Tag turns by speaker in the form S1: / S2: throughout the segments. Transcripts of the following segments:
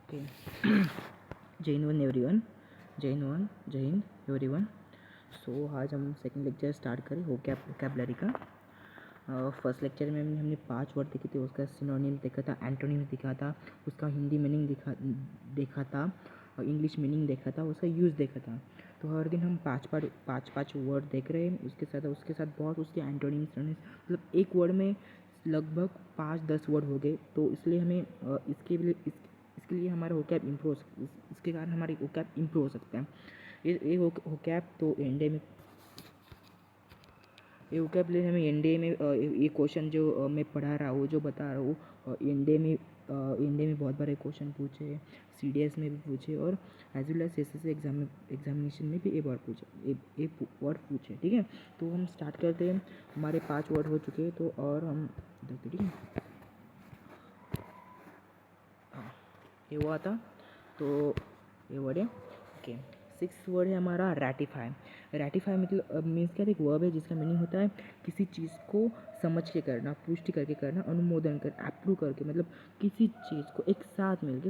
S1: Okay. जय Hind everyone. सो आज हम सेकंड लेक्चर स्टार्ट करें वोकैबलरी का। फर्स्ट लेक्चर में हमने 5 वर्ड देखे थे, उसका सिनोनिम देखा था, एंटोनिम्स देखा था, उसका हिंदी मीनिंग देखा था, और इंग्लिश मीनिंग देखा था, उसका यूज़ देखा था। तो हर दिन हम पाँच वर्ड देख रहे हैं, उसके साथ बहुत उसके एंटोनिम्स, मतलब एक वर्ड में लगभग 5-10 वर्ड हो गए। तो इसलिए हमें इसके लिए हमारा वोकैब इम्प्रूव इसके कारण हमारी वोकैब इम्प्रूव हो सकता है। ये वोकैब तो वोकैबुलरी हमें एनडीए में ये क्वेश्चन जो मैं पढ़ा रहा हूँ, जो बता रहा हूँ, एनडीए में बहुत बारे क्वेश्चन पूछे, सीडीएस में भी पूछे, और as well as SSC examination में भी ये वर्ड पूछे। ठीक है, तो हम स्टार्ट करते हैं। हमारे 5 वर्ड हो चुके हैं, तो और हम देखते। ठीक है, हाँ, ये हुआ था। तो ये वर्ड है। ओके, 6th वर्ड है हमारा रैटिफाई। रैटिफाई मतलब मीन्स क्या, एक वर्ब है जिसका मीनिंग होता है किसी चीज़ को समझ के करना, पुष्टि करके करना, अनुमोदन कर, अप्रूव करके, मतलब किसी चीज़ को एक साथ मिलके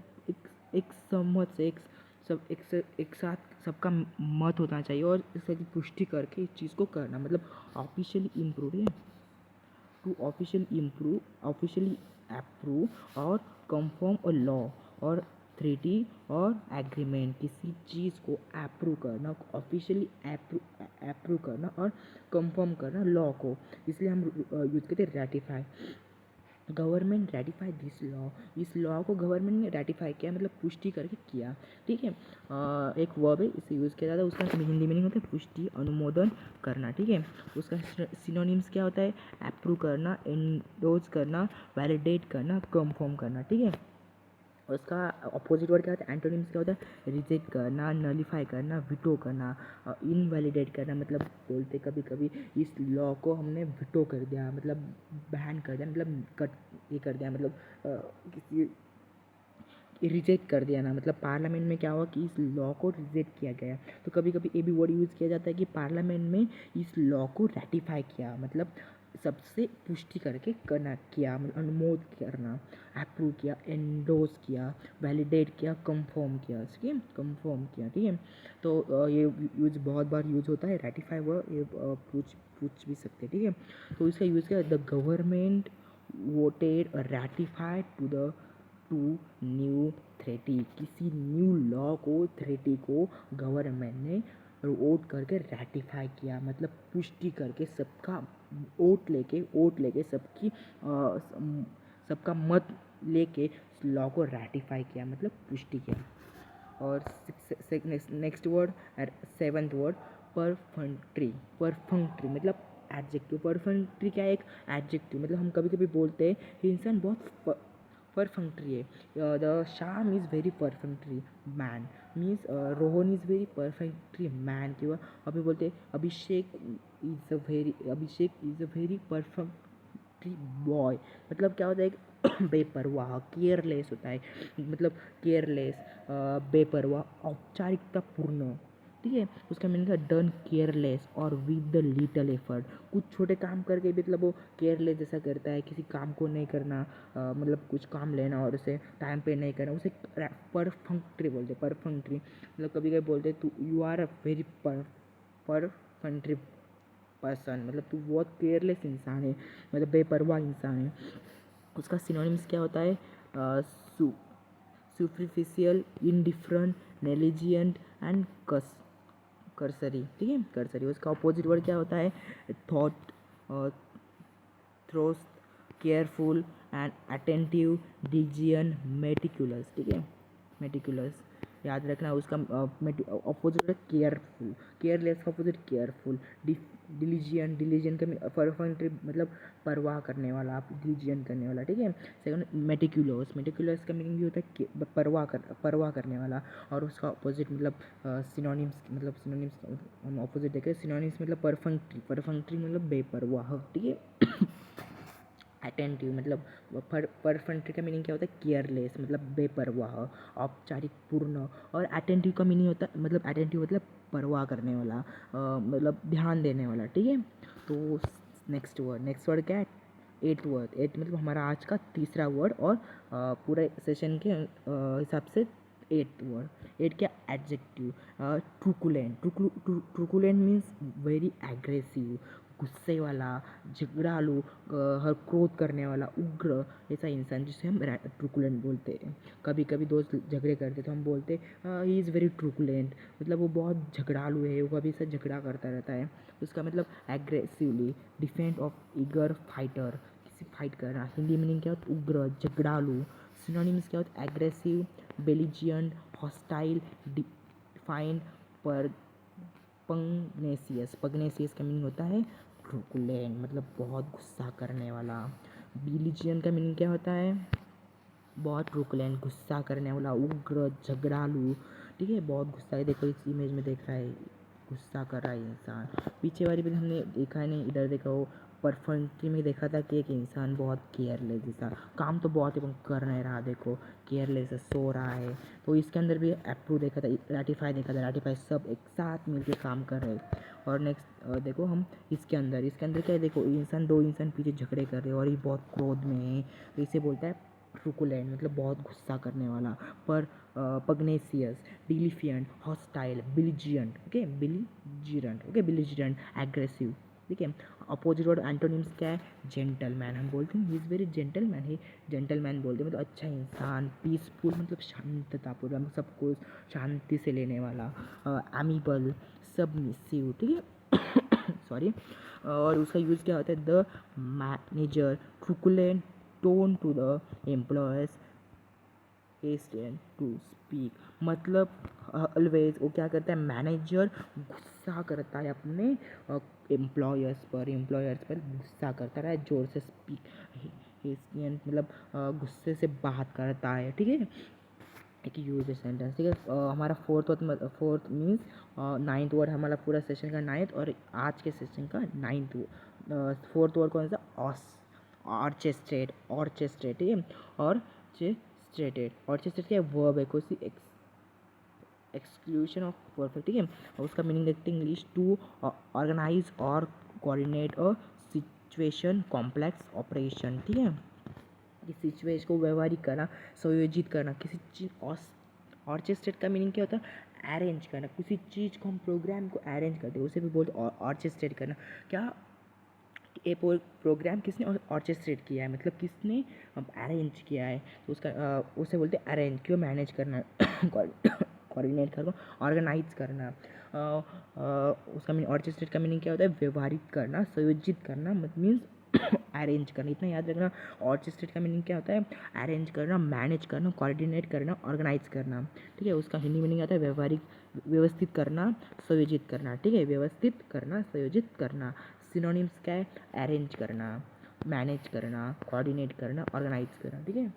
S1: एक सहमत से एक साथ सबका मत होना चाहिए, और इसकी पुष्टि करके इस चीज़ को करना, मतलब ऑफिशियली इम्प्रूव है, टू ऑफिशियली अप्रूव और कंफर्म अ लॉ और थ्रेटी और एग्रीमेंट, किसी चीज़ को अप्रूव करना, ऑफिशियली अप्रूव करना और कंफर्म करना लॉ को, इसलिए हम यूज़ करते हैं ratify. Government ratify this law, इस लॉ को गवर्नमेंट ने रेटिफाई किया, मतलब पुष्टि करके किया। ठीक है, एक वर्ब है, इसे यूज़ किया जाता है, उसका हिंदी मीनिंग होता है पुष्टि, अनुमोदन करना। ठीक है, उसका सिनोनिम्स क्या होता है, अप्रूव करना, एंडोर्स करना, वैलिडेट करना, कंफर्म करना। ठीक है, उसका अपोजिट वर्ड क्या होता है, एंटोनिम्स क्या होता है, रिजेक्ट करना, नलीफाई करना, विटो करना, इनवैलिडेट करना, मतलब बोलते कभी कभी इस लॉ को हमने विटो कर दिया, मतलब बैन कर दिया, मतलब कट ये कर दिया, मतलब किसी रिजेक्ट कर दिया ना, मतलब पार्लियामेंट में क्या हुआ कि इस लॉ को रिजेक्ट किया गया। तो कभी कभी ये भी वर्ड यूज़ किया जाता है कि पार्लियामेंट में इस लॉ को रेटिफाई किया, मतलब सबसे पुष्टि करके करना किया, मतलब अनुमोद करना, अप्रूव किया, एंडोर्स किया, वैलिडेट किया, कंफर्म किया, ठीक है, कंफर्म किया। ठीक है, तो ये यूज बहुत बार यूज होता है रेटिफाई वर्ड, ये पूछ भी सकते हैं। ठीक है, तो इसका यूज़ किया, the government voted ratified to new treaty, किसी न्यू लॉ को, थ्रेटी को गवर्नमेंट ने वोट करके रेटिफाई किया, मतलब पुष्टि करके, सबका वोट लेके सबका मत लेके इस लॉ को रेटिफाई किया, मतलब पुष्टि किया। और नेक्स्ट वर्ड, 7th वर्ड, परफंक्ट्री मतलब एडजेक्टिव। परफंक्ट्री क्या है, एक एडजेक्टिव, मतलब हम कभी कभी बोलते हैं ये इंसान बहुत परफंक्ट्री है, the Shyam is very perfunctory man, means Rohan is very perfunctory man, किंवा अभी बोलते Abhishek is a very perfunctory boy, मतलब क्या होता है, एक बेपरवाह, केयरलेस होता है, मतलब केयरलेस, बेपरवाह, औपचारिकता पूर्ण। ठीक है, उसका मीनिंग है डन केयरलेस और विद द लिटल एफर्ट, कुछ छोटे काम करके भी मतलब वो केयरलेस जैसा करता है, किसी काम को नहीं करना, मतलब कुछ काम लेना और उसे टाइम पे नहीं करना, उसे परफंक्ट्री बोलते, परफंक्ट्री, मतलब कभी कभी बोलते तू you are a very perfunctory person, मतलब तू बहुत केयरलेस इंसान है, मतलब बेपरवाह इंसान है। उसका सिनोनिम्स क्या होता है, superficial, indifferent, negligent and cursory. ठीक है, कर्सरी। उसका अपोजिट वर्ड क्या होता है, thought, thorough, careful and attentive, diligent, meticulous. ठीक है, मेटिकुलस याद रखना। उसका अपोजिट है केयरफुल, केयरलेस का अपोजिट केयरफुल, डिलीजियन का परफेक्टली मतलब परवाह करने वाला, आप डिलीजियन करने वाला। ठीक है, सेकंड मेटिकुलस का मीनिंग भी होता है परवाह करने वाला, और उसका अपोजिट मतलब सिनोनिम्स हम अपोजिट देखें, सिनोनिम्स मतलब परफेक्टली मतलब बेपरवाह। ठीक है, अटेंटिव मतलब परफेक्टली का मीनिंग क्या होता है, केयरलेस मतलब बेपरवाह, औपचारिक पूर्ण, और अटेंटिव का मीनिंग होता है, मतलब अटेंटिव मतलब परवाह करने वाला, मतलब ध्यान देने वाला। ठीक है, तो नेक्स्ट वर्ड क्या है, 8 वर्ड, 8 मतलब हमारा आज का तीसरा वर्ड, और पूरे सेशन के हिसाब से 8 वर्ड। 8 क्या? एडजेक्टिव। ट्रुकुलेंट। ट्रुकुलेंट मीन्स वेरी एग्रेसिव, गुस्से वाला, झगड़ालू, हर क्रोध करने वाला, उग्र, ऐसा इंसान जिसे हम ट्रुकुलेंट बोलते हैं। कभी कभी दोस्त झगड़े करते तो हम बोलते ही इज़ वेरी ट्रुकुलेंट, मतलब वो बहुत झगड़ालू है, वो कभी से झगड़ा करता रहता है। उसका मतलब aggressively, defend of, eager, fighter, किसी फाइट करना। हिंदी मीनिंग क्या होता है? उग्र, झगड़ालू। सिनोनिम्स क्या होता है? एग्रेसिव, बेलिजियंट, हॉस्टाइल, डिफाइंड, पर पगनेसियस का मीनिंग होता है ट्रुकुलेंट, मतलब बहुत गुस्सा करने वाला। बिलिजियन का मीनिंग क्या होता है? बहुत ट्रुकुलेंट, गुस्सा करने वाला, उग्र, झगड़ालू। ठीक है, बहुत गुस्सा है, देखो इस इमेज में देख रहा है, गुस्सा कर रहा है इंसान। पीछे वाली भी हमने देखा है, नहीं इधर देखा हो, परफेक्टली में देखा था कि एक इंसान बहुत केयरलेस जैसा, काम तो बहुत है पर कर नहीं रहा, देखो केयरलेस है, सो रहा है। तो इसके अंदर भी अप्रूव देखा था, रैटिफाई देखा था, रैटिफाई सब एक साथ मिलकर काम कर रहे हैं। और नेक्स्ट देखो हम इसके अंदर क्या है, देखो इंसान, दो इंसान पीछे झगड़े कर रहे हैं और ये बहुत क्रोध में है, तो इसे बोलता है ट्रुकुलेंट, मतलब बहुत गुस्सा करने वाला। पर पग्नेसियस, डिलिफियंट, हॉस्टाइल, बिलिजियंट, ओके बिलिजियंट, एग्रेसिव। ठीक है, अपोजिट वर्ड एंटोनिम्स क्या है? जेंटलमैन, हम बोलते हैं he is very gentleman, he gentleman बोलते हैं मतलब अच्छा इंसान। पीसफुल मतलब शांततापूर्वक, मतलब सबको शांति से लेने वाला। एमिबल, सबमिसिव, ठीक है सॉरी। और उसका यूज़ क्या होता है? The manager, truculent tone to the employees, hasten to speak, मतलब ऑलवेज वो क्या करता है? मैनेजर गुस्सा करता है अपने एम्प्लॉयर्स पर गुस्सा करता है, जोर से स्पीक, हेस्टियन मतलब गुस्से से बात करता है। ठीक है, एक यूज सेंटेंस। ठीक है, हमारा फोर्थ मीन्स नाइन्थ वर्ड, हमारा पूरा सेशन का नाइन्थ और आज के सेशन का नाइन्थ। फोर्थ वर्ड कौन सा? ऑर्चेस्ट्रेट, ठीक है, ऑर्चेस्ट्रेटेड क्या है? वर्ब है, कोई सी एक्सक्लूशन ऑफ परफेक्ट। ठीक है, और उसका मीनिंग देखते हैं इंग्लिश, टू ऑर्गेनाइज और coordinate a situation, complex operation. ठीक है, किसी सिचुएशन को व्यवहारिक करना, संयोजित करना, किसी चीज़। ऑर्चेस्ट्रेट का मीनिंग क्या होता है? अरेंज करना, किसी चीज़ को हम प्रोग्राम को अरेंज करते हैं उसे भी बोलते ऑर्चेस्ट्रेट करना। क्या ये प्रोग्राम किसने ऑर्चेस्ट्रेट किया है, मतलब किसने अरेंज किया है, तो उसका उसे बोलते हैं अरेंज। क्यों? मैनेज करना, कोऑर्डिनेट करना, ऑर्गेनाइज करना। उसका मीनिंग, ऑर्चेस्ट्रेट का मीनिंग क्या होता है? व्यवहारिक करना, संयोजित करना, मीन्स अरेंज करना। इतना याद रखना, ऑर्चेस्ट्रेट का मीनिंग क्या होता है? अरेंज करना, मैनेज करना, कोऑर्डिनेट करना, ऑर्गेनाइज करना। ठीक है, उसका हिंदी मीनिंग आता है व्यवहारिक, व्यवस्थित करना, संयोजित करना। ठीक है, व्यवस्थित करना, संयोजित करना। सिनोनिम्स क्या है? अरेंज करना, मैनेज करना, कोऑर्डिनेट करना, ऑर्गेनाइज करना। ठीक है,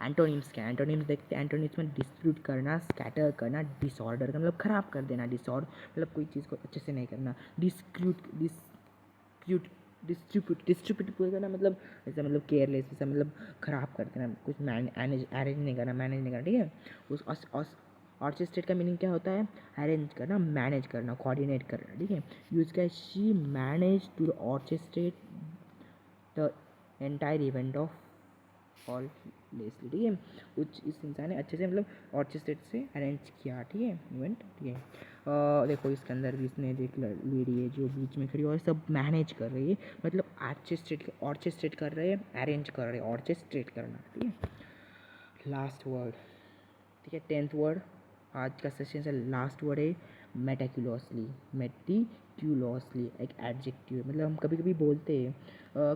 S1: एंटोनिम्स क्या है? एंटोनिम्स देखते हैं, एंटोनिम्स में डिस्प्यूट करना, स्कैटर करना, डिसऑर्डर का मतलब खराब कर देना, डिसऑर्डर मतलब कोई चीज़ को अच्छे से नहीं करना। डिस्ट्रीब्यूट करना मतलब ऐसा, मतलब केयरलेस, ऐसा मतलब खराब कर देना, कुछ अरेंज नहीं करना, मैनेज नहीं करना। ठीक है, उस ऑर्चेस्ट्रेट का मीनिंग क्या होता है? अरेंज करना, मैनेज करना, कोऑर्डिनेट करना। ठीक है, यूज क्या है? She manage to orchestrate the entire event of flawlessly. ठीक है, कुछ इस इंसान ने अच्छे से मतलब ऑर्चेस्ट्रेट से अरेंज किया। ठीक है, इवेंट। ठीक है, देखो इसके अंदर भी इसने देख लेडी है जो बीच में खड़ी और सब मैनेज कर रही है, मतलब ऑर्चेस्ट्रेट कर रहे हैं, अरेंज कर रहे हैं, ऑर्चेस्ट्रेट करना। ठीक है, लास्ट वर्ड। ठीक है, 10th वर्ड आज का सेशन से लास्ट वर्ड है मेटिक्यूलसली, एक एडजेक्टिव। मतलब हम कभी कभी बोलते हैं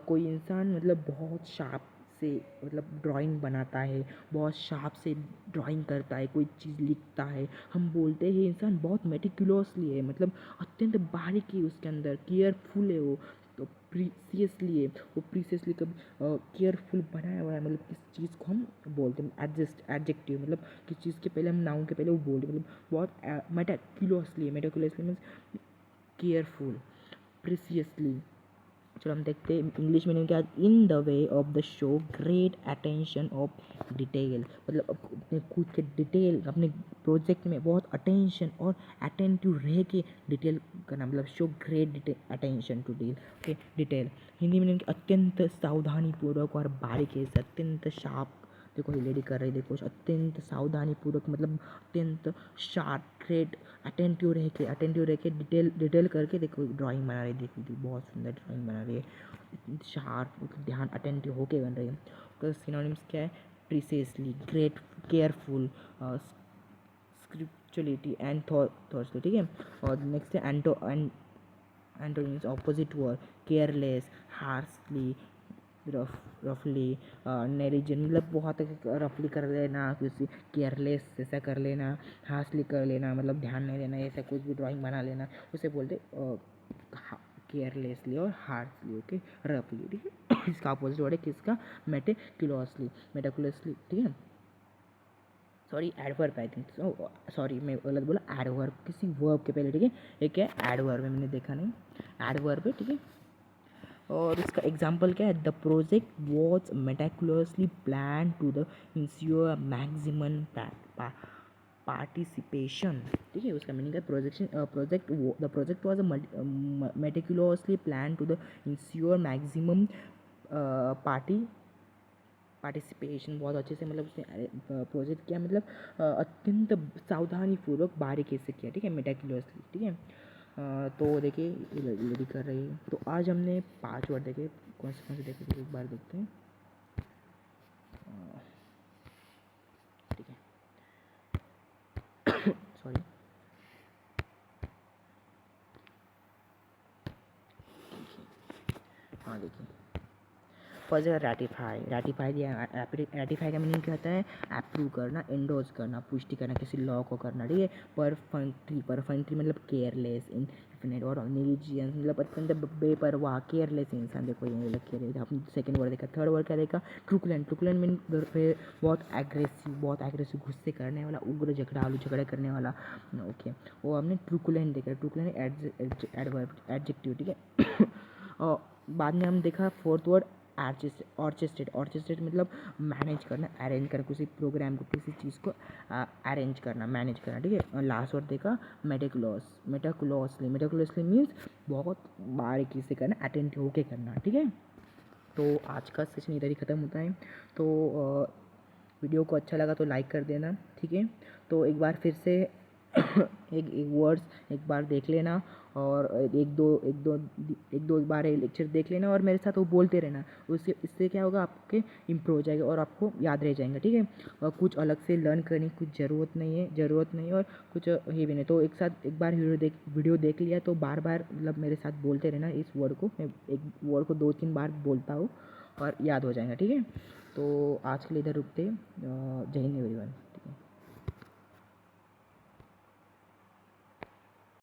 S1: कोई इंसान मतलब बहुत शार्प से मतलब ड्राइंग बनाता है, बहुत शार्प से ड्राइंग करता है, कोई चीज़ लिखता है, हम बोलते हैं इंसान बहुत मेटिक्यूलसली है, मतलब अत्यंत बारीकी उसके अंदर, केयरफुल है वो, तो प्रीसियसली है वो, प्रीसियसली कभी केयरफुल बनाया हुआ है, मतलब किस चीज़ को हम बोलते हैं एडजेक्टिव, मतलब किस चीज़ के पहले हम नाउन के पहले वो बोलते हैं, मतलब बहुत मेटिक्यूलसली मीन्स केयरफुल, प्रीसियसली, चलो हम देखते हैं इंग्लिश मीनिंग क्या। In the way of the show great attention of detail, मतलब अपने खुद के डिटेल, अपने प्रोजेक्ट में बहुत अटेंशन और अटेंटिव रह के डिटेल करना, मतलब show great attention to deal. Okay, detail Hindi meaning अत्यंत सावधानीपूर्वक और बारीकी से, अत्यंत शार्प। देखो ये लेडी कर रही है, देखो अत्यंत सावधानीपूर्वक मतलब अत्यंत शार्प, ग्रेट, अटेंटिव रह के डिटेल करके देखो ड्राइंग बना रही है। देखो बहुत सुंदर ड्राइंग बना रही है, शार्प, ध्यान अटेंटिव होके बन रही है। तो सिनोनिम्स क्या है? Precisely, great, careful, scrupulously and thoughtful. ठीक है, और नेक्स्ट है antonyms, opposite word, careless, harshly, रफली, नेग्लिजेंट, मतलब बहुत रफली कर लेना, किसी केयरलेस जैसा कर लेना, हार्शली कर लेना, मतलब ध्यान नहीं देना, ऐसा कुछ भी ड्राइंग बना लेना, उसे बोलते केयरलेसली और हार्शली। ओके, रफली। ठीक है, इसका अपोजिट वर्ड है किसका? मेटिकुलसली। ठीक है, sorry adverb, I think sorry मैं गलत बोला, एडवर्ब किसी वर्ब के पहले। ठीक है, एक है एडवर्ब है, मैंने देखा नहीं, एडवर्ब है। ठीक है, और इसका एग्जाम्पल क्या है? The project was meticulously plan to the ensure maximum participation. ठीक है, उसका मीनिंग है the project was meticulously plan to the ensure maximum participation. बहुत अच्छे से, मतलब उसने प्रोजेक्ट किया, मतलब अत्यंत सावधानीपूर्वक बारीकी से किया। ठीक है, मेटिकुलसली। ठीक है, तो देखिए लेडी कर रही है। तो आज हमने 5 वर्ड देखे, कौन से देखे एक बार देखते हैं। ठीक है, सॉरी, हाँ देखिए, फर्स्ट है रेटिफाई। रेटिफाई का मीनिंग क्या होता है? अप्रूव करना, एंडोर्स करना, पुष्टि करना, किसी लॉ को करना। ठीक है, परफेक्टली मतलब केयरलेस, इनफिनिट, और नेग्लिजेंस मतलब अत्यंत बेपरवाह, केयरलेस इंसान। देखो ये लग के आपने सेकंड वर्ड देखा। थर्ड वर्ड क्या देखा? ट्रुकुलेंट मीन बहुत एग्रेसिव, गुस्से करने वाला, उग्र, झगड़ा करने वाला। ओके, वो हमने ट्रुकुलेंट देखा। ट्रुकुलेंट एडजेक्टिव। ठीक है, और बाद में हम देखा फोर्थ वर्ड ऑर्चेस्ट्रेट मतलब मैनेज करना, अरेंज करना, किसी प्रोग्राम को, किसी चीज़ को अरेंज करना, मैनेज करना। ठीक है, और लास्ट वर्ड देखा मेटिकुलसली मीन्स बहुत बारीकी से करना, अटेंटिव होके करना। ठीक है, तो आज का सेशन इधर ही ख़त्म होता है। तो वीडियो को अच्छा लगा तो लाइक कर देना। ठीक है, तो एक बार फिर से एक वर्ड्स एक बार देख लेना, और एक दो बार लेक्चर देख लेना, और मेरे साथ वो बोलते रहना। उससे इससे क्या होगा, आपके इम्प्रूव हो जाएगा और आपको याद रह जाएगा। ठीक है, और कुछ अलग से लर्न करने की कुछ ज़रूरत नहीं, और कुछ ये भी नहीं। तो एक साथ एक बार वीडियो देख लिया तो बार बार मतलब मेरे साथ बोलते रहना इस वर्ड को। मैं एक वर्ड को 2-3 बार बोलता हूँ और याद हो जाएगा। ठीक है, तो आज के लिए इधर रुकते। जय हिंद एवरीवन।